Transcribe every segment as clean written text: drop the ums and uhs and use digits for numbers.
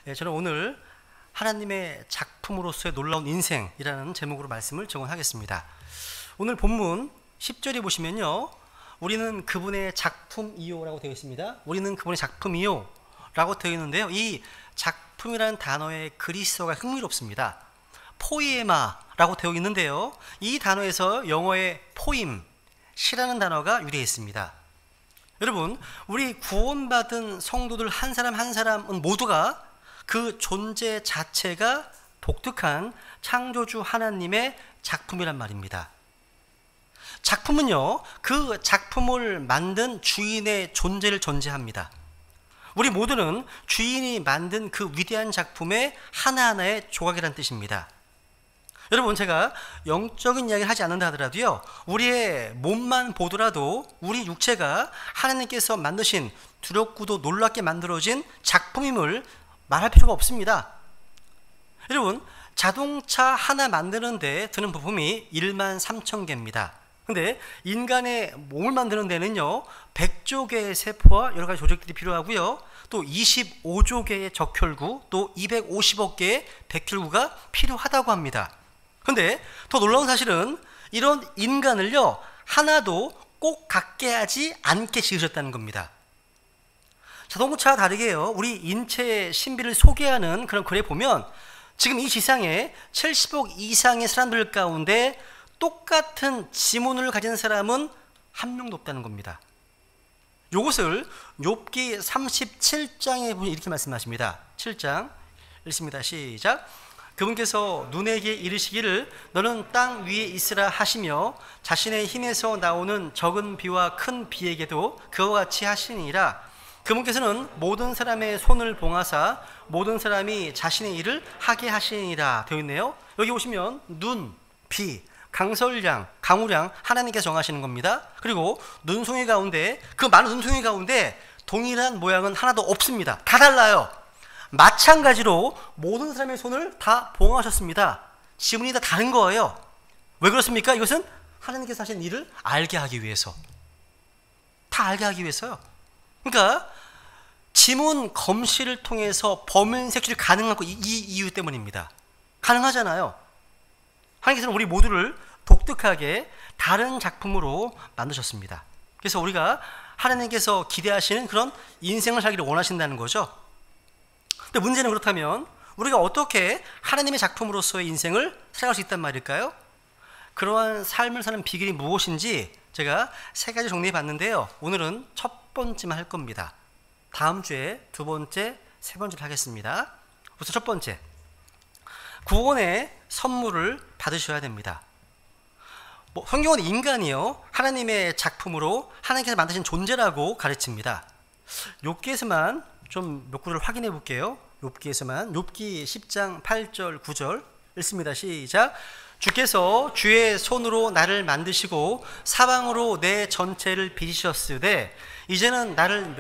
저는 오늘 하나님의 작품으로서의 놀라운 인생이라는 제목으로 말씀을 증언하겠습니다. 오늘 본문 10절에 보시면요, 우리는 그분의 작품이요라고 되어 있습니다. 우리는 그분의 작품이요라고 되어 있는데요, 이 작품이라는 단어의 그리스어가 흥미롭습니다. 포이에마라고 되어 있는데요, 이 단어에서 영어의 포임, 시라는 단어가 유래했습니다. 여러분, 우리 구원받은 성도들 한 사람 한 사람은 모두가 그 존재 자체가 독특한 창조주 하나님의 작품이란 말입니다. 작품은요, 그 작품을 만든 주인의 존재를 전제합니다. 우리 모두는 주인이 만든 그 위대한 작품의 하나하나의 조각이란 뜻입니다. 여러분, 제가 영적인 이야기를 하지 않는다 하더라도요, 우리의 몸만 보더라도 우리 육체가 하나님께서 만드신 두렵고도 놀랍게 만들어진 작품임을 말할 필요가 없습니다. 여러분, 자동차 하나 만드는데 드는 부품이 13,000개입니다. 근데 인간의 몸을 만드는 데는요, 100조 개의 세포와 여러 가지 조직들이 필요하고요, 또 25조 개의 적혈구, 또 250억 개의 백혈구가 필요하다고 합니다. 근데 더 놀라운 사실은 이런 인간을요, 하나도 꼭 갖게 하지 않게 지으셨다는 겁니다. 자동차와 다르게요, 우리 인체의 신비를 소개하는 그런 글에 보면 지금 이 지상에 70억 이상의 사람들 가운데 똑같은 지문을 가진 사람은 한 명도 없다는 겁니다. 이것을 욥기 37장에 보면 이렇게 말씀하십니다. 7장 읽습니다. 시작. 그분께서 눈에게 이르시기를 너는 땅 위에 있으라 하시며 자신의 힘에서 나오는 적은 비와 큰 비에게도 그와 같이 하시니라. 그분께서는 모든 사람의 손을 봉하사 모든 사람이 자신의 일을 하게 하시니라 되어 있네요. 여기 보시면 눈, 비, 강설량, 강우량 하나님께서 정하시는 겁니다. 그리고 눈송이 가운데, 그 많은 눈송이 가운데 동일한 모양은 하나도 없습니다. 다 달라요. 마찬가지로 모든 사람의 손을 다 봉하셨습니다. 지문이 다 다른 거예요. 왜 그렇습니까? 이것은 하나님께서 하신 일을 알게 하기 위해서, 다 알게 하기 위해서요. 그러니까 지문 검시를 통해서 범인 색출이 가능한 거 이 이유 때문입니다. 가능하잖아요. 하나님께서는 우리 모두를 독특하게 다른 작품으로 만드셨습니다. 그래서 우리가 하나님께서 기대하시는 그런 인생을 살기를 원하신다는 거죠. 근데 문제는, 그렇다면 우리가 어떻게 하나님의 작품으로서의 인생을 살아갈 수 있단 말일까요? 그러한 삶을 사는 비결이 무엇인지 제가 3가지 정리해 봤는데요, 오늘은 첫 번째만 할 겁니다. 다음 주에 2번째, 3번째를 하겠습니다. 우선 첫 번째, 구원의 선물을 받으셔야 됩니다. 성경은 인간이요, 하나님의 작품으로 하나님께서 만드신 존재라고 가르칩니다. 욥기에서만 좀 몇 구절을 확인해 볼게요. 욥기에서만, 욥기 10장 8절 9절 읽습니다. 시작. 주께서 주의 손으로 나를 만드시고 사방으로 내 전체를 빚으셨으되 이제는 나를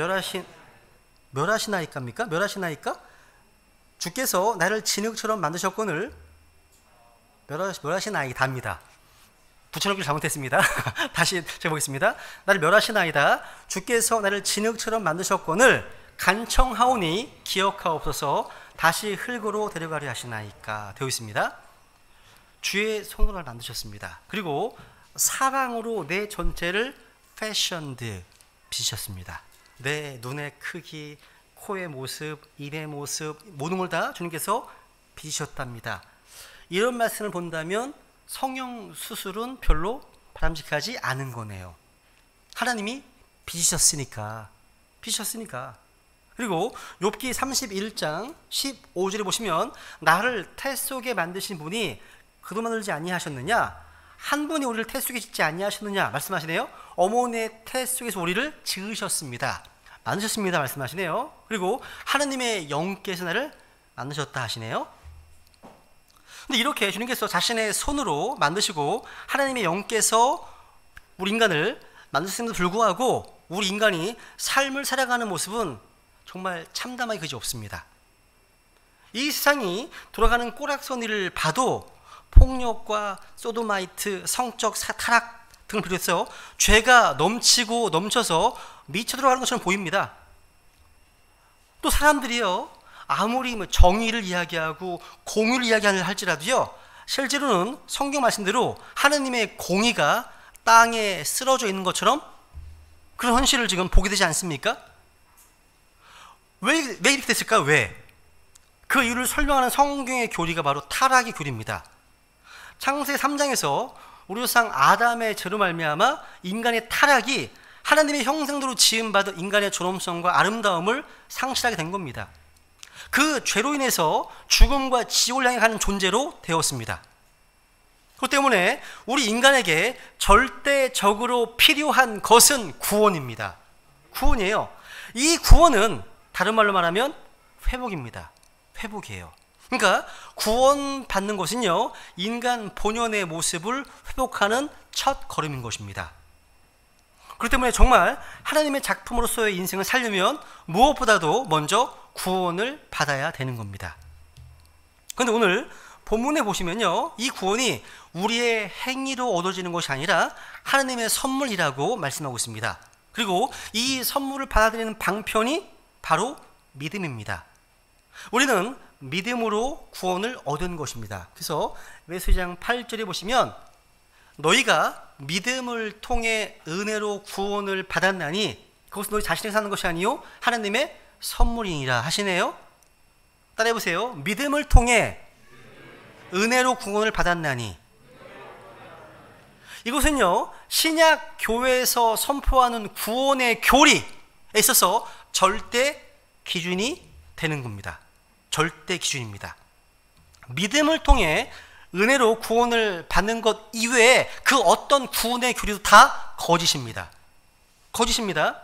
멸하시나이까입니까? 멸하시나이까? 주께서 나를 진흙처럼 만드셨거늘 멸하시나이다입니다. 붙여놓기를 잘못했습니다. 다시 제가 보겠습니다. 나를 멸하시나이다. 주께서 나를 진흙처럼 만드셨거늘 간청하오니 기억하옵소서. 다시 흙으로 데려가려 하시나이까 되어 있습니다. 주의 손으로 만드셨습니다. 그리고 사방으로 내 전체를 fashioned, 빚으셨습니다. 내 눈의 크기, 코의 모습, 입의 모습, 모든 걸 다 주님께서 빚으셨답니다. 이런 말씀을 본다면 성형수술은 별로 바람직하지 않은 거네요. 하나님이 빚으셨으니까. 그리고 욥기 31장 15절에 보시면 나를 태 속에 만드신 분이 그도 만들지 아니하셨느냐? 한 분이 우리를 태 속에 짓지 아니하셨느냐? 말씀하시네요. 어머니의 태 속에서 우리를 지으셨습니다. 만드셨습니다. 말씀하시네요. 그리고 하나님의 영께서 나를 만드셨다 하시네요. 근데 이렇게 주님께서 자신의 손으로 만드시고 하나님의 영께서 우리 인간을 만드셨음에도 불구하고 우리 인간이 삶을 살아가는 모습은 정말 참담하게 그지 없습니다. 이 세상이 돌아가는 꼬락서니를 봐도 폭력과 소도마이트, 성적 타락 등을 비롯해서 죄가 넘치고 넘쳐서 미쳐 들어가는 것처럼 보입니다. 또 사람들이요, 아무리 정의를 이야기하고 공의를 이야기하는 할지라도요, 실제로는 성경 말씀대로 하느님의 공의가 땅에 쓰러져 있는 것처럼 그런 현실을 지금 보게 되지 않습니까? 왜 이렇게 됐을까요? 왜? 그 이유를 설명하는 성경의 교리가 바로 타락의 교리입니다. 창세기 3장에서 우리 조상 아담의 죄로 말미암아 인간의 타락이 하나님의 형상대로 지음받은 인간의 존엄성과 아름다움을 상실하게 된 겁니다. 그 죄로 인해서 죽음과 지옥을 향해 가는 존재로 되었습니다. 그렇기 때문에 우리 인간에게 절대적으로 필요한 것은 구원입니다. 구원이에요. 이 구원은 다른 말로 말하면 회복입니다. 회복이에요. 그러니까 구원받는 것은요, 인간 본연의 모습을 회복하는 첫 걸음인 것입니다. 그렇기 때문에 정말 하나님의 작품으로서의 인생을 살려면 무엇보다도 먼저 구원을 받아야 되는 겁니다. 그런데 오늘 본문에 보시면요, 이 구원이 우리의 행위로 얻어지는 것이 아니라 하나님의 선물이라고 말씀하고 있습니다. 그리고 이 선물을 받아들이는 방편이 바로 믿음입니다. 우리는 믿음으로 구원을 얻은 것입니다. 그래서 에베소서 8절에 보시면 너희가 믿음을 통해 은혜로 구원을 받았나니 그것은 너희 자신이 사는 것이 아니요 하나님의 선물이니라 하시네요. 따라해 보세요. 믿음을 통해 은혜로 구원을 받았나니. 이것은요, 신약 교회에서 선포하는 구원의 교리에 있어서 절대 기준이 되는 겁니다. 절대 기준입니다. 믿음을 통해 은혜로 구원을 받는 것 이외에 그 어떤 구원의 교리도 다 거짓입니다. 거짓입니다.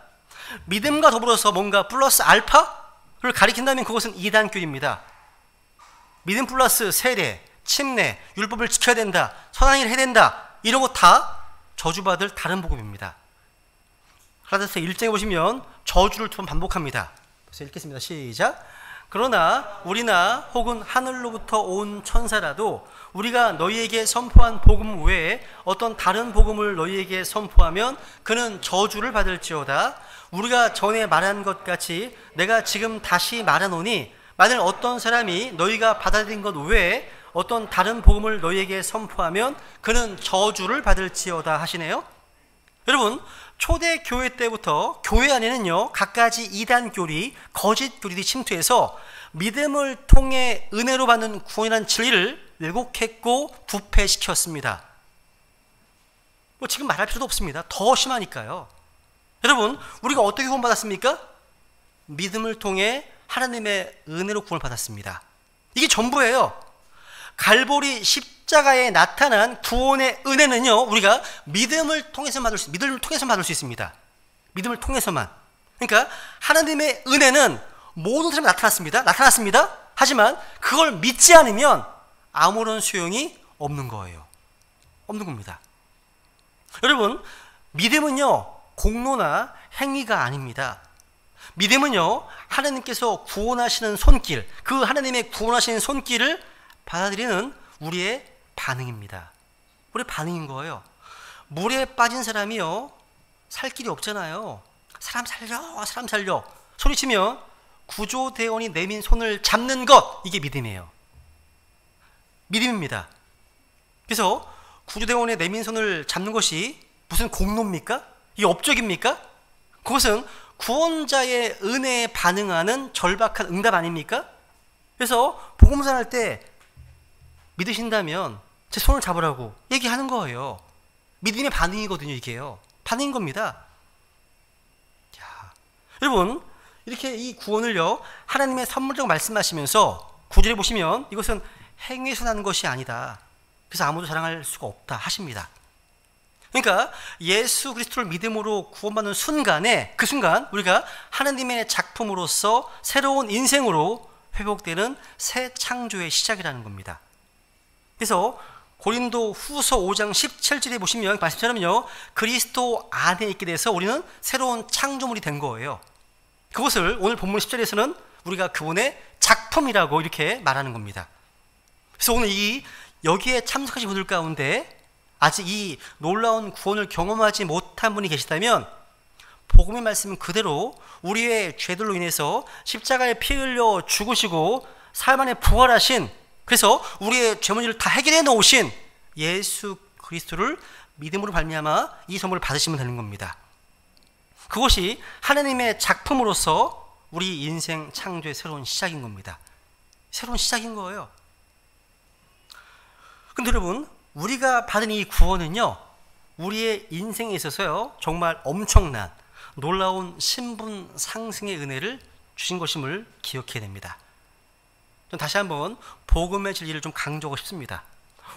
믿음과 더불어서 뭔가 플러스 알파를 가리킨다면 그것은 이단교리입니다. 믿음 플러스 세례, 침례, 율법을 지켜야 된다, 선한 일을 해야 된다, 이런 거 다 저주받을 다른 복음입니다. 갈라디아서 1장에 보시면 저주를 두 번 반복합니다. 그래서 읽겠습니다. 시작. 그러나 우리나 혹은 하늘로부터 온 천사라도 우리가 너희에게 선포한 복음 외에 어떤 다른 복음을 너희에게 선포하면 그는 저주를 받을지어다. 우리가 전에 말한 것 같이 내가 지금 다시 말하노니 만일 어떤 사람이 너희가 받아들인 것 외에 어떤 다른 복음을 너희에게 선포하면 그는 저주를 받을지어다 하시네요. 여러분, 초대 교회 때부터 교회 안에는요, 갖가지 이단 교리, 거짓 교리들이 침투해서 믿음을 통해 은혜로 받는 구원이라는 진리를 왜곡했고 부패시켰습니다. 지금 말할 필요도 없습니다. 더 심하니까요. 여러분, 우리가 어떻게 구원받았습니까? 믿음을 통해 하나님의 은혜로 구원을 받았습니다. 이게 전부예요. 갈보리 십자가에 나타난 구원의 은혜는요, 우리가 믿음을 통해서 받을 수 있습니다. 믿음을 통해서만. 그러니까 하나님의 은혜는 모든 사람이 나타났습니다. 하지만 그걸 믿지 않으면 아무런 소용이 없는 거예요. 없는 겁니다. 여러분, 믿음은요, 공로나 행위가 아닙니다. 믿음은요, 하나님께서 구원하시는 손길, 그 하나님의 구원하시는 손길을 받아들이는 우리의 반응입니다. 우리의 반응인 거예요. 물에 빠진 사람이요, 살 길이 없잖아요. 사람 살려 소리치면 구조대원이 내민 손을 잡는 것, 이게 믿음이에요. 믿음입니다. 그래서 구조대원의 내민 손을 잡는 것이 무슨 공로입니까? 이게 업적입니까? 그것은 구원자의 은혜에 반응하는 절박한 응답 아닙니까? 그래서 복음 전할 때 믿으신다면 제 손을 잡으라고 얘기하는 거예요. 믿음의 반응이거든요. 이게요. 반응인 겁니다. 자, 여러분, 이렇게 이 구원을요, 하나님의 선물이라고 말씀하시면서 9절에 보시면 이것은 행위에서 나는 것이 아니다. 그래서 아무도 자랑할 수가 없다 하십니다. 그러니까 예수 그리스도를 믿음으로 구원받는 순간에, 그 순간 우리가 하나님의 작품으로서 새로운 인생으로 회복되는 새 창조의 시작이라는 겁니다. 그래서 고린도 후서 5장 17절에 보시면 말씀처럼요, 그리스도 안에 있게 돼서 우리는 새로운 창조물이 된 거예요. 그것을 오늘 본문 10절에서는 우리가 그분의 작품이라고 이렇게 말하는 겁니다. 그래서 오늘 여기에 참석하신 분들 가운데 아직 이 놀라운 구원을 경험하지 못한 분이 계시다면 복음의 말씀 그대로 우리의 죄들로 인해서 십자가에 피 흘려 죽으시고 사흘 만에 부활하신, 그래서 우리의 죄 문제를 다 해결해 놓으신 예수 그리스도를 믿음으로 발미암아 이 선물을 받으시면 되는 겁니다. 그것이 하나님의 작품으로서 우리 인생 창조의 새로운 시작인 겁니다. 새로운 시작인 거예요. 근데 여러분, 우리가 받은 이 구원은요, 우리의 인생에 있어서요, 정말 엄청난 놀라운 신분 상승의 은혜를 주신 것임을 기억해야 됩니다. 전 다시 한번 복음의 진리를 좀 강조하고 싶습니다.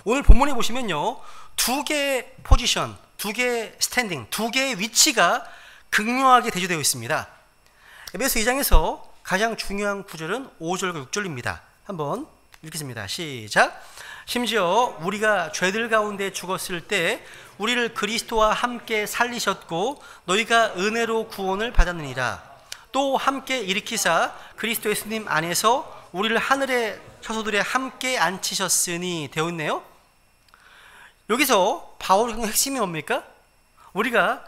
오늘 본문에 보시면요, 두 개의 포지션, 두 개의 스탠딩, 두 개의 위치가 극명하게 대조되어 있습니다. 에베소 2장에서 가장 중요한 구절은 5절과 6절입니다. 한번 읽겠습니다. 시작. 심지어 우리가 죄들 가운데 죽었을 때 우리를 그리스도와 함께 살리셨고 너희가 은혜로 구원을 받았느니라. 또 함께 일으키사 그리스도 예수님 안에서 우리를 하늘의 처소들에 함께 앉히셨으니 되어 있네요. 여기서 바울의 핵심이 뭡니까? 우리가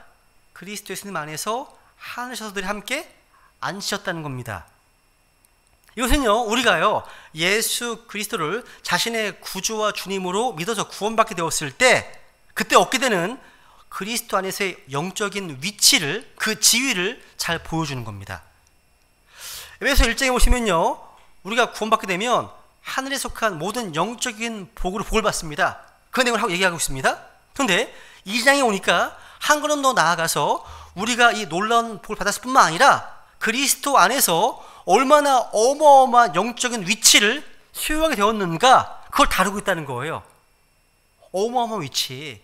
그리스도 예수님 안에서 하늘의 처소들에 함께 앉히셨다는 겁니다. 이것은요, 우리가요, 예수 그리스도를 자신의 구주와 주님으로 믿어서 구원받게 되었을 때, 그때 얻게 되는 그리스도 안에서의 영적인 위치를, 그 지위를 잘 보여주는 겁니다. 에베소 1장에 보시면요, 우리가 구원받게 되면 하늘에 속한 모든 영적인 복으로 복을 받습니다. 그 내용을 얘기하고 있습니다. 그런데 2장에 오니까 한 걸음 더 나아가서 우리가 이 놀라운 복을 받았을 뿐만 아니라 그리스도 안에서 얼마나 어마어마한 영적인 위치를 소유하게 되었는가, 그걸 다루고 있다는 거예요. 어마어마한 위치.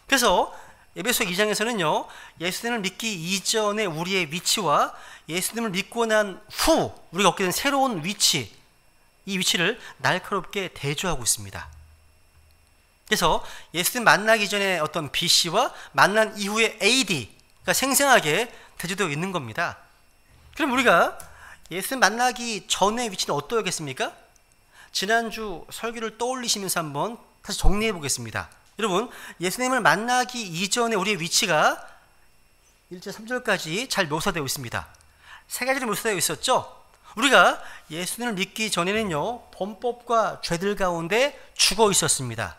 그래서 에베소 2장에서는요, 예수님을 믿기 이전의 우리의 위치와 예수님을 믿고 난 후 우리가 얻게 된 새로운 위치, 이 위치를 날카롭게 대조하고 있습니다. 그래서 예수님 만나기 전에 어떤 BC와 만난 이후의 AD가 생생하게 대조되어 있는 겁니다. 그럼 우리가 예수님 만나기 전의 위치는 어떠하겠습니까? 지난주 설교를 떠올리시면서 한번 다시 정리해 보겠습니다. 여러분, 예수님을 만나기 이전에 우리의 위치가 1절 3절까지 잘 묘사되어 있습니다. 세 가지로 묘사되어 있었죠. 우리가 예수님을 믿기 전에는요, 범법과 죄들 가운데 죽어 있었습니다.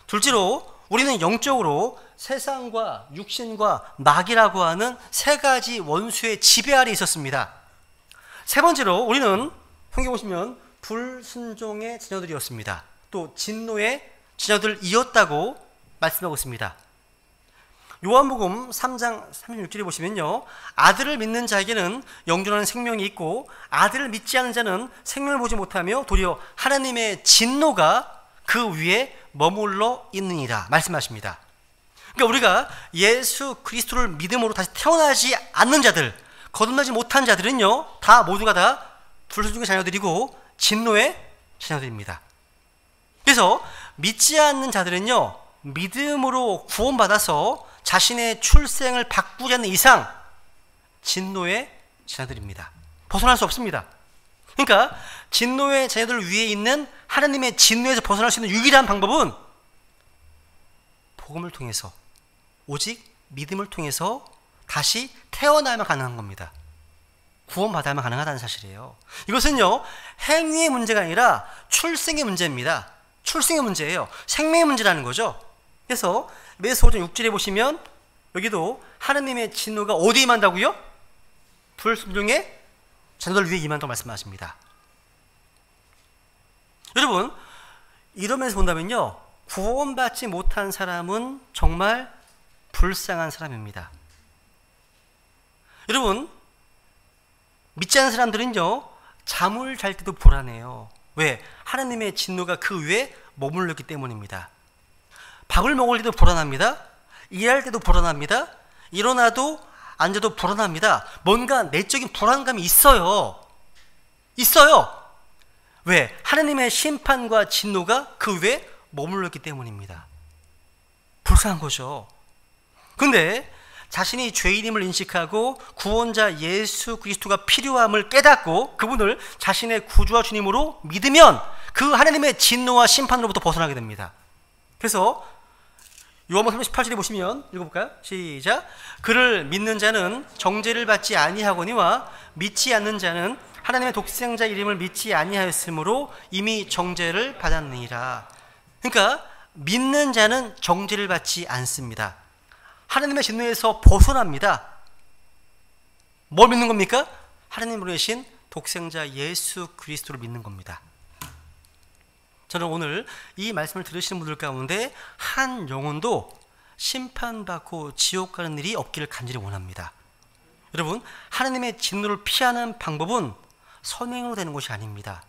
둘째로 우리는 영적으로 세상과 육신과 마귀라고 하는 세 가지 원수의 지배 아래 있었습니다. 세 번째로 우리는 성경 보시면 불순종의 자녀들이었습니다. 또 진노의 자녀들이었다고 말씀하고 있습니다. 요한복음 3장 36절에 보시면요, 아들을 믿는 자에게는 영존하는 생명이 있고 아들을 믿지 않는 자는 생명을 보지 못하며 도리어 하나님의 진노가 그 위에 머물러 있느니라 말씀하십니다. 그러니까 우리가 예수 그리스도를 믿음으로 다시 태어나지 않는 자들, 거듭나지 못한 자들은요, 다 모두가 다 불순종의 자녀들이고 진노의 자녀들입니다. 그래서 믿지 않는 자들은요, 믿음으로 구원받아서 자신의 출생을 바꾸지 않는 이상 진노의 자녀들입니다. 벗어날 수 없습니다. 그러니까 진노의 자녀들 위에 있는 하나님의 진노에서 벗어날 수 있는 유일한 방법은 복음을 통해서, 오직 믿음을 통해서 다시 태어나야만 가능한 겁니다. 구원받아야만 가능하다는 사실이에요. 이것은요, 행위의 문제가 아니라 출생의 문제입니다. 출생의 문제예요. 생명의 문제라는 거죠. 그래서 에베소 5장 6절에 보시면 여기도 하나님의 진노가 어디에 임한다고요? 불순종의 자녀들 위에 임한다고 말씀하십니다. 여러분, 이러면서 본다면요, 구원받지 못한 사람은 정말 불쌍한 사람입니다. 여러분, 믿지 않는 사람들은요, 잠을 잘 때도 불안해요. 왜? 하나님의 진노가 그 위에 머물렀기 때문입니다. 밥을 먹을 때도 불안합니다. 일할 때도 불안합니다. 일어나도 앉아도 불안합니다. 뭔가 내적인 불안감이 있어요. 왜? 하나님의 심판과 진노가 그 위에 머물렀기 때문입니다. 불쌍한 거죠. 근데 자신이 죄인임을 인식하고 구원자 예수 그리스도가 필요함을 깨닫고 그분을 자신의 구주와 주님으로 믿으면 그 하나님의 진노와 심판으로부터 벗어나게 됩니다. 그래서 요한복음 38절에 보시면 읽어볼까요? 시작. 그를 믿는 자는 정죄를 받지 아니하거니와 믿지 않는 자는 하나님의 독생자 이름을 믿지 아니하였으므로 이미 정죄를 받았느니라. 그러니까 믿는 자는 정죄를 받지 않습니다. 하나님의 진노에서 벗어납니다. 뭘 믿는 겁니까? 하나님으로 계신 독생자 예수 그리스도를 믿는 겁니다. 저는 오늘 이 말씀을 들으시는 분들 가운데 한 영혼도 심판받고 지옥 가는 일이 없기를 간절히 원합니다. 여러분, 하나님의 진노를 피하는 방법은 선행으로 되는 것이 아닙니다.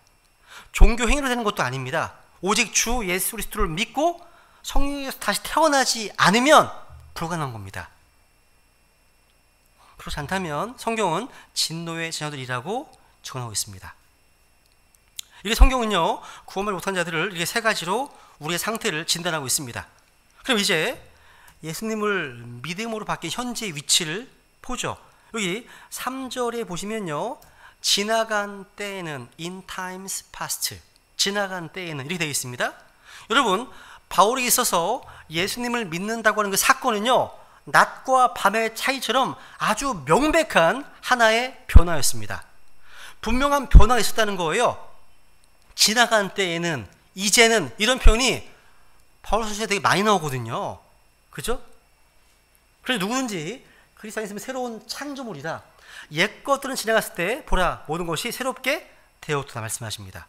종교 행위로 되는 것도 아닙니다. 오직 주 예수 그리스도를 믿고 성령에서 다시 태어나지 않으면 불가능한 겁니다. 그렇지 않다면 성경은 진노의 자녀들이라고 증언하고 있습니다. 이게 성경은요, 구원을 못한 자들을 이렇게 세 가지로 우리의 상태를 진단하고 있습니다. 그럼 이제 예수님을 믿음으로 바뀐 현재의 위치를 보죠. 여기 3절에 보시면요, 지나간 때에는 in times past, 지나간 때에는 이렇게 되어 있습니다. 여러분, 바울이 있어서 예수님을 믿는다고 하는 그 사건은요, 낮과 밤의 차이처럼 아주 명백한 하나의 변화였습니다. 분명한 변화가 있었다는 거예요. 지나간 때에는, 이제는, 이런 표현이 바울 서신에 되게 많이 나오거든요. 그죠? 그래서 누구든지 그리스도 안에 있으면 새로운 창조물이다. 옛 것들은 지나갔을 때 보라, 모든 것이 새롭게 되었다 말씀하십니다.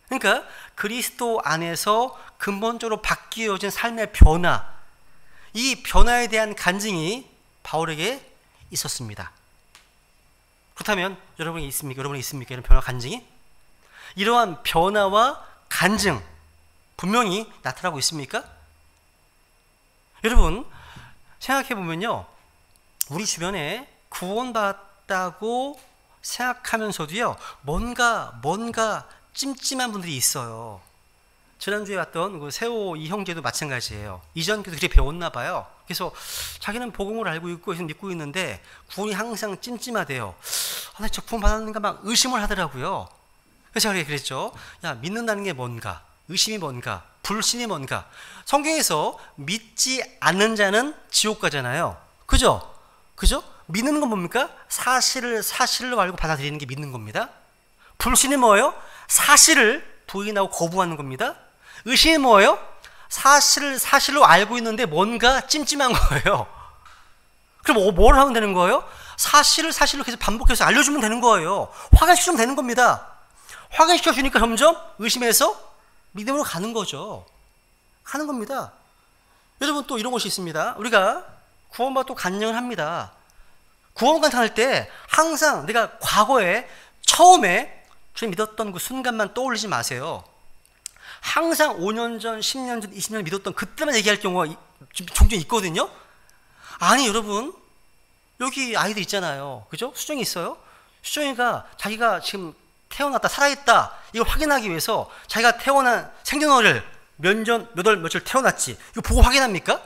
그러니까 그리스도 안에서 근본적으로 바뀌어진 삶의 변화, 이 변화에 대한 간증이 바울에게 있었습니다. 그렇다면 여러분이 있습니까? 이런 변화 간증이? 이러한 변화와 간증 분명히 나타나고 있습니까? 여러분, 생각해 보면요, 우리 주변에 구원받았다고 생각하면서도요, 뭔가 찜찜한 분들이 있어요. 지난주에 왔던 그 세호 이 형제도 마찬가지예요. 이전교도 그렇게 배웠나 봐요. 그래서 자기는 복음을 알고 있고 믿고 있는데 구원이 항상 찜찜하대요. 나 저 구원 받았는가 막 의심을 하더라고요. 그래서 제가 그랬죠. 야, 믿는다는 게 뭔가? 의심이 뭔가? 불신이 뭔가? 성경에서 믿지 않는 자는 지옥 가잖아요. 그죠? 믿는 건 뭡니까? 사실을 사실로 알고 받아들이는 게 믿는 겁니다. 불신이 뭐예요? 사실을 부인하고 거부하는 겁니다. 의심이 뭐예요? 사실을 사실로 알고 있는데 뭔가 찜찜한 거예요. 그럼 뭘 하면 되는 거예요? 사실을 사실로 계속 반복해서 알려주면 되는 거예요. 확인시키면 되는 겁니다. 확인시켜주니까 점점 의심해서 믿음으로 가는 거죠. 가는 겁니다. 여러분, 또 이런 것이 있습니다. 우리가 구원받고 간증을 합니다. 구원 간증할 때 항상 내가 과거에 처음에 주님 믿었던 그 순간만 떠올리지 마세요. 항상 5년 전, 10년 전, 20년 전 믿었던 그때만 얘기할 경우가 종종 있거든요. 아니 여러분, 여기 아이들 있잖아요. 그죠? 수정이 있어요. 수정이가 자기가 지금 태어났다 살아있다 이걸 확인하기 위해서 자기가 태어난 생년월일 몇 월 며칠 태어났지 이거 보고 확인합니까?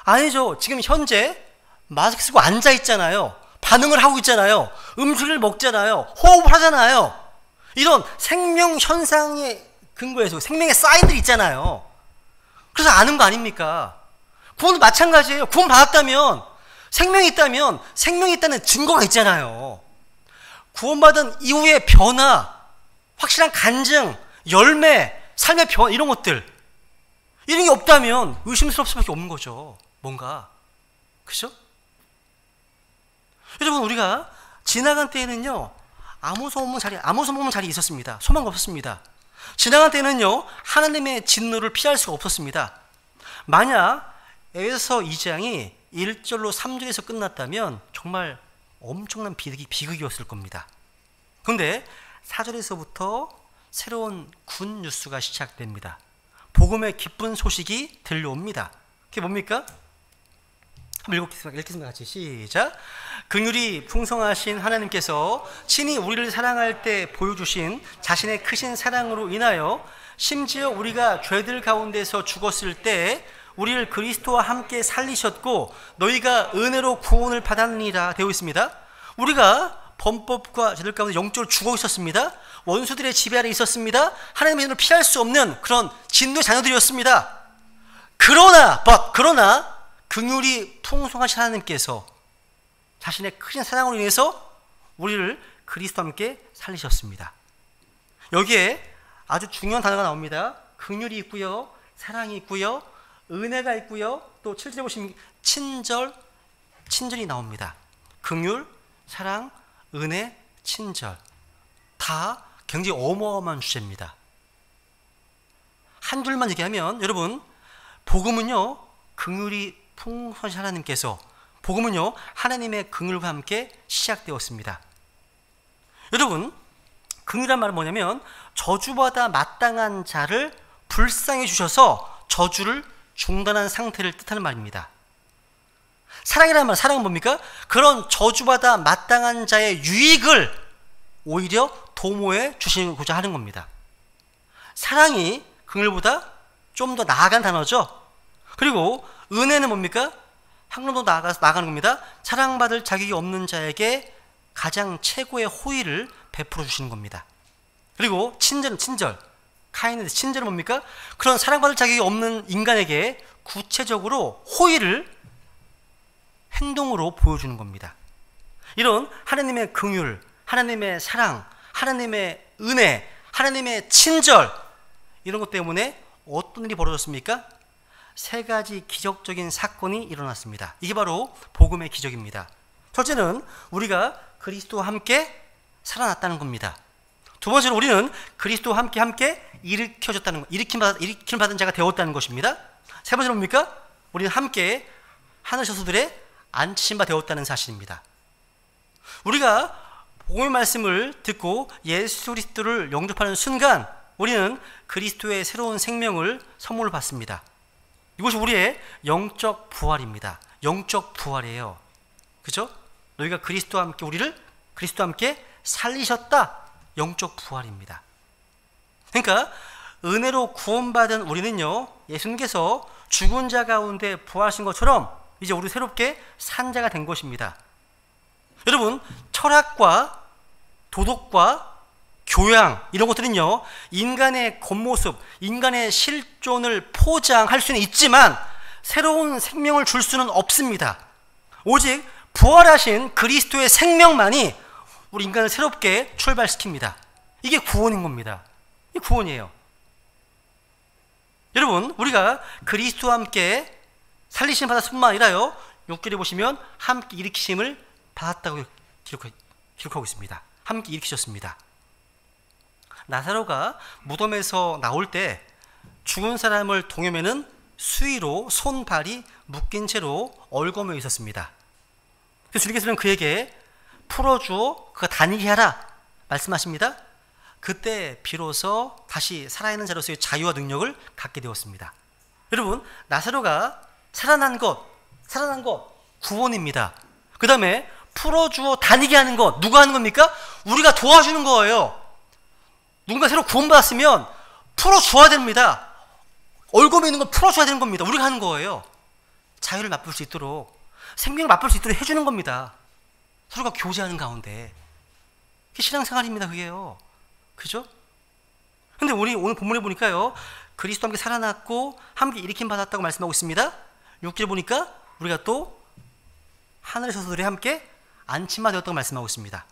아니죠. 지금 현재 마스크 쓰고 앉아 있잖아요. 반응을 하고 있잖아요. 음식을 먹잖아요. 호흡을 하잖아요. 이런 생명 현상에 근거해서 생명의 사인들이 있잖아요. 그래서 아는 거 아닙니까? 구원도 마찬가지예요. 구원 받았다면, 생명이 있다면 생명이 있다는 증거가 있잖아요. 구원받은 이후의 변화, 확실한 간증, 열매, 삶의 변화, 이런 것들, 이런 게 없다면 의심스러울 수밖에 없는 거죠. 뭔가. 그죠? 여러분, 우리가 지나간 때에는요, 아무 소문 자리 있었습니다. 소망가 없었습니다. 지나간 때는요, 하나님의 진노를 피할 수가 없었습니다. 만약 에베소서 2장이 1절로 3절에서 끝났다면 정말 엄청난 비극이었을 겁니다. 그런데 4절에서부터 새로운 굿 뉴스가 시작됩니다. 복음의 기쁜 소식이 들려옵니다. 그게 뭡니까? 한번 읽겠습니다. 같이 시작. 긍휼이 풍성하신 하나님께서 친히 우리를 사랑할 때 보여주신 자신의 크신 사랑으로 인하여 심지어 우리가 죄들 가운데서 죽었을 때 우리를 그리스도와 함께 살리셨고 너희가 은혜로 구원을 받았느니라 되어 있습니다. 우리가 범법과 죄들 가운데 영적으로 죽어 있었습니다. 원수들의 지배 아래 있었습니다. 하나님의 눈을 피할 수 없는 그런 진노의 자녀들이었습니다. 그러나 긍휼이 풍성하신 하나님께서 자신의 크신 사랑으로 인해서 우리를 그리스도와 함께 살리셨습니다. 여기에 아주 중요한 단어가 나옵니다. 긍휼이 있고요, 사랑이 있고요, 은혜가 있고요, 또 7절에 보시면 친절이 나옵니다. 긍휼, 사랑, 은혜, 친절, 다 굉장히 어마어마한 주제입니다. 한 줄만 얘기하면, 여러분, 복음은요, 긍휼이 풍성하신 하나님께서, 복음은요, 하나님의 긍휼과 함께 시작되었습니다. 여러분, 긍휼이란 말은 뭐냐면 저주받아 마땅한 자를 불쌍히 주셔서 저주를 중단한 상태를 뜻하는 말입니다. 사랑이라는 말, 사랑은 뭡니까? 그런 저주받아 마땅한 자의 유익을 오히려 도모해 주시고자 하는 겁니다. 사랑이 긍휼보다 좀 더 나아간 단어죠. 그리고 은혜는 뭡니까? 한 걸음 더 나아가는 겁니다. 사랑받을 자격이 없는 자에게 가장 최고의 호의를 베풀어 주시는 겁니다. 그리고 친절은 친절은 뭡니까? 그런 사랑받을 자격이 없는 인간에게 구체적으로 호의를 행동으로 보여주는 겁니다. 이런 하나님의 긍휼, 하나님의 사랑, 하나님의 은혜, 하나님의 친절, 이런 것 때문에 어떤 일이 벌어졌습니까? 세 가지 기적적인 사건이 일어났습니다. 이게 바로 복음의 기적입니다. 첫째는 우리가 그리스도와 함께 살아났다는 겁니다. 두 번째로 우리는 그리스도와 함께 일으켜졌다는 것, 일으킴 받은 자가 되었다는 것입니다. 세 번째로 뭡니까? 우리는 함께 하늘 저수들의 앉히신 바 되었다는 사실입니다. 우리가 복음의 말씀을 듣고 예수 그리스도를 영접하는 순간 우리는 그리스도의 새로운 생명을 선물을 받습니다. 이것이 우리의 영적 부활입니다. 영적 부활이에요. 그죠? 너희가 그리스도와 함께 우리를 그리스도와 함께 살리셨다. 영적 부활입니다. 그러니까 은혜로 구원받은 우리는요, 예수님께서 죽은 자 가운데 부활하신 것처럼 이제 우리 새롭게 산 자가 된 것입니다. 여러분, 철학과 도덕과 교양, 이런 것들은요, 인간의 겉모습, 인간의 실존을 포장할 수는 있지만 새로운 생명을 줄 수는 없습니다. 오직 부활하신 그리스도의 생명만이 우리 인간을 새롭게 출발시킵니다. 이게 구원인 겁니다. 이게 구원이에요. 여러분, 우리가 그리스도와 함께 살리심 받았을 뿐만 아니라요, 6절에 보시면 함께 일으키심을 받았다고 기록하고 있습니다. 함께 일으키셨습니다. 나사로가 무덤에서 나올 때 죽은 사람을 동여매는 수의로 손발이 묶인 채로 얽어매어 있었습니다. 그래서 주님께서는 그에게 풀어주어 그가 다니게 하라 말씀하십니다. 그때 비로소 다시 살아있는 자로서의 자유와 능력을 갖게 되었습니다. 여러분, 나사로가 살아난 것 구원입니다. 그 다음에 풀어주어 다니게 하는 것, 누가 하는 겁니까? 우리가 도와주는 거예요. 누군가 새로 구원받았으면 풀어줘야 됩니다. 얽어매어 있는 걸 풀어줘야 되는 겁니다. 우리가 하는 거예요. 자유를 맛볼 수 있도록, 생명을 맛볼 수 있도록 해주는 겁니다. 서로가 교제하는 가운데. 그게 신앙생활입니다. 그게요. 그죠? 근데 우리 오늘 본문에 보니까요, 그리스도와 함께 살아났고 함께 일으킴 받았다고 말씀하고 있습니다. 6절에 보니까 우리가 또 하늘의 저수들에 함께 안침마 되었다고 말씀하고 있습니다.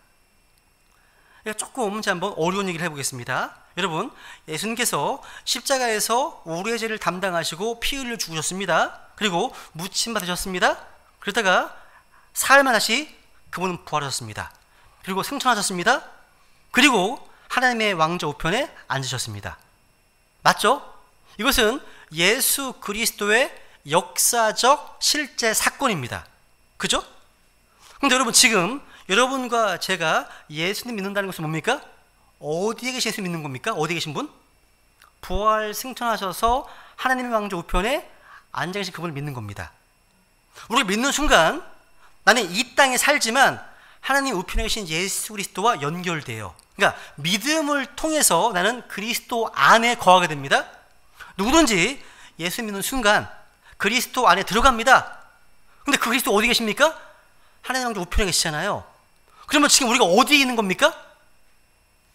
조금 한번 어려운 얘기를 해보겠습니다. 여러분, 예수님께서 십자가에서 우리의 죄를 담당하시고 피 흘려 죽으셨습니다. 그리고 묻힘 받으셨습니다. 그러다가 사흘 만에 다시 그분은 부활하셨습니다. 그리고 승천하셨습니다. 그리고 하나님의 왕좌 우편에 앉으셨습니다. 맞죠? 이것은 예수 그리스도의 역사적 실제 사건입니다. 그죠? 근데 여러분, 지금 여러분과 제가 예수님 믿는다는 것은 뭡니까? 어디에 계신 예수 믿는 겁니까? 어디에 계신 분? 부활 승천하셔서 하나님의 왕좌 우편에 앉아 계신 그분을 믿는 겁니다. 우리가 믿는 순간 나는 이 땅에 살지만 하나님 우편에 계신 예수 그리스도와 연결돼요. 그러니까 믿음을 통해서 나는 그리스도 안에 거하게 됩니다. 누구든지 예수 믿는 순간 그리스도 안에 들어갑니다. 근데 그 그리스도 어디 계십니까? 하나님 왕좌 우편에 계시잖아요. 그러면 지금 우리가 어디에 있는 겁니까?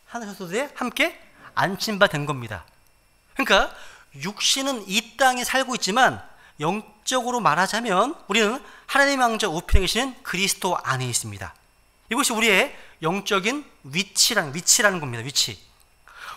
하늘 저수들에 함께 앉힌 바 된 겁니다. 그러니까 육신은 이 땅에 살고 있지만 영적으로 말하자면 우리는 하나님의 왕자 우편에 계시는 그리스도 안에 있습니다. 이것이 우리의 영적인 위치라는 겁니다. 위치.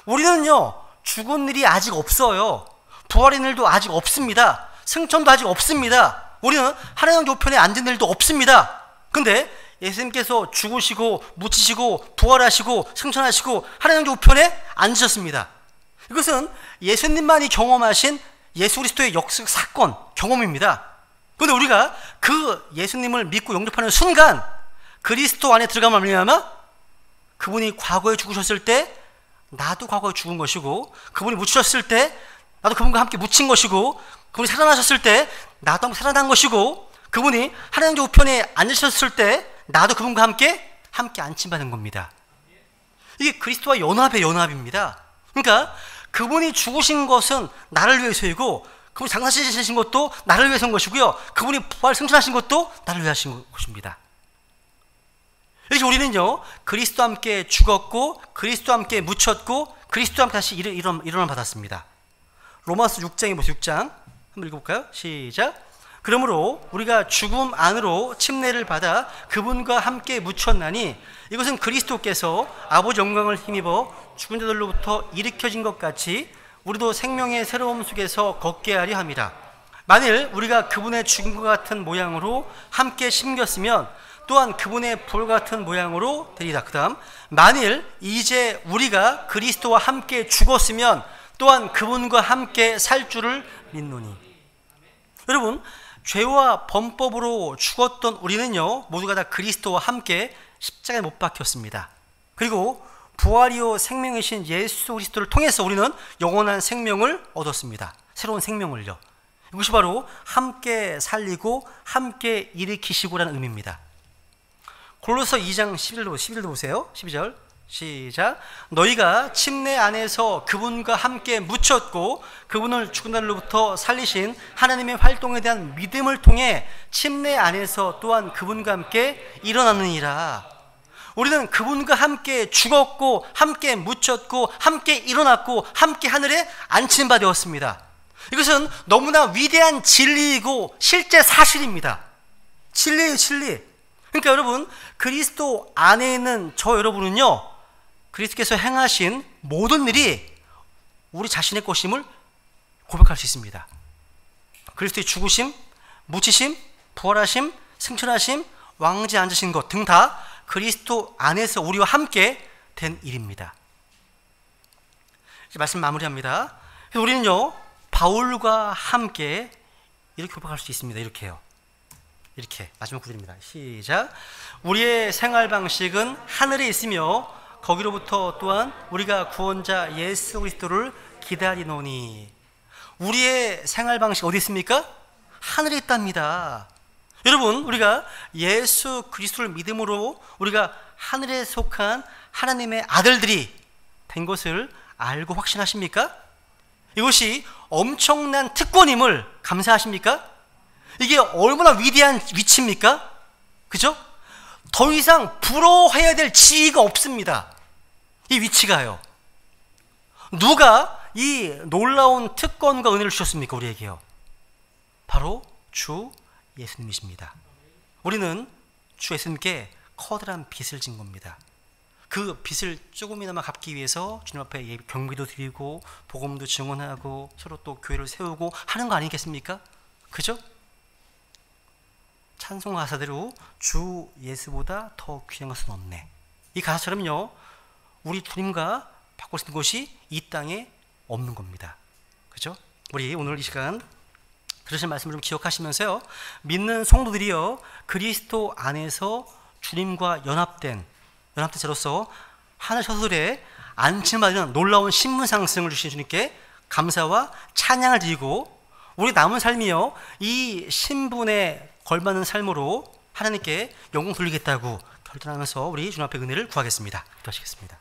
우리는요, 죽은 일이 아직 없어요. 부활의 일도 아직 없습니다. 승천도 아직 없습니다. 우리는 하나님의 왕자 우편에 앉은 일도 없습니다. 근데 예수님께서 죽으시고 묻히시고 부활하시고 승천하시고 하나님의 왕자 우편에 앉으셨습니다. 이것은 예수님만이 경험하신 예수 그리스도의 역사 사건 경험입니다. 그런데 우리가 그 예수님을 믿고 영접하는 순간 그리스도 안에 들어가면 말미암아 그분이 과거에 죽으셨을 때 나도 과거에 죽은 것이고, 그분이 묻히셨을 때 나도 그분과 함께 묻힌 것이고, 그분이 살아나셨을 때 나도 함께 살아난 것이고, 그분이 하나님의 우편에 앉으셨을 때 나도 그분과 함께 안침받은 겁니다. 이게 그리스도와 연합입니다. 그러니까 그분이 죽으신 것은 나를 위해서이고, 그분이 장사시신 것도 나를 위해서인 것이고요, 그분이 부활 승천하신 것도 나를 위해 하신 것입니다. 이렇게 우리는요, 그리스도와 함께 죽었고, 그리스도와 함께 묻혔고, 그리스도와 함께 다시 일어나 받았습니다. 로마서 6장에 보세요. 6장 한번 읽어볼까요? 시작. 그러므로 우리가 죽음 안으로 침례를 받아 그분과 함께 묻혔나니 이것은 그리스도께서 아버지 영광을 힘입어 죽은 자들로부터 일으켜진 것 같이 우리도 생명의 새로움 속에서 걷게 하려 함이라. 만일 우리가 그분의 죽은 것 같은 모양으로 함께 심겼으면 또한 그분의 부활 같은 모양으로 되리라. 그 다음, 만일 이제 우리가 그리스도와 함께 죽었으면 또한 그분과 함께 살 줄을 믿노니. 여러분, 죄와 범법으로 죽었던 우리는요, 모두가 다 그리스도와 함께 십자가에 못 박혔습니다. 그리고 부활이요 생명이신 예수 그리스도를 통해서 우리는 영원한 생명을 얻었습니다. 새로운 생명을요. 이것이 바로 함께 살리고 함께 일으키시고라는 의미입니다. 골로새 2장 11절도 보세요. 12절 시작. 너희가 침례 안에서 그분과 함께 묻혔고 그분을 죽은 날로부터 살리신 하나님의 활동에 대한 믿음을 통해 침례 안에서 또한 그분과 함께 일어나느니라. 우리는 그분과 함께 죽었고 함께 묻혔고 함께 일어났고 함께 하늘에 안친 바 되었습니다. 이것은 너무나 위대한 진리이고 실제 사실입니다. 진리예요, 진리. 그러니까 여러분, 그리스도 안에 있는 저 여러분은요, 그리스도께서 행하신 모든 일이 우리 자신의 것임을 고백할 수 있습니다. 그리스도의 죽으심, 묻히심, 부활하심, 승천하심, 왕좌에 앉으신 것 등 다 그리스도 안에서 우리와 함께 된 일입니다. 이제 말씀 마무리합니다. 그래서 우리는요, 바울과 함께 이렇게 고백할 수 있습니다. 이렇게요. 이렇게 마지막 구절입니다. 시작. 우리의 생활 방식은 하늘에 있으며 거기로부터 또한 우리가 구원자 예수 그리스도를 기다리노니. 우리의 생활 방식 어디 있습니까? 하늘에 있답니다. 여러분, 우리가 예수 그리스도를 믿음으로 우리가 하늘에 속한 하나님의 아들들이 된 것을 알고 확신하십니까? 이것이 엄청난 특권임을 감사하십니까? 이게 얼마나 위대한 위치입니까? 그죠? 더 이상 부러워해야 될 지위가 없습니다. 이 위치가요. 누가 이 놀라운 특권과 은혜를 주셨습니까? 우리에게요. 바로 주 예수님이십니다. 우리는 주 예수님께 커다란 빚을 진 겁니다. 그 빚을 조금이나마 갚기 위해서 주님 앞에 경비도 드리고 복음도 증언하고 서로 또 교회를 세우고 하는 거 아니겠습니까? 그죠? 찬송 가사대로 주 예수보다 더 귀한 것은 없네. 이 가사처럼요, 우리 주님과 바꿀 수 있는 것이 이 땅에 없는 겁니다. 그죠? 우리 오늘 이 시간 들으신 말씀을 좀 기억하시면서요, 믿는 성도들이요, 그리스도 안에서 주님과 연합된 자로서 하늘 서술에 안침받는 놀라운 신분 상승을 주신 주님께 감사와 찬양을 드리고, 우리 남은 삶이요, 이 신분에 걸맞는 삶으로 하나님께 영광 돌리겠다고 결단하면서 우리 주님 앞에 은혜를 구하겠습니다. 기도하시겠습니다.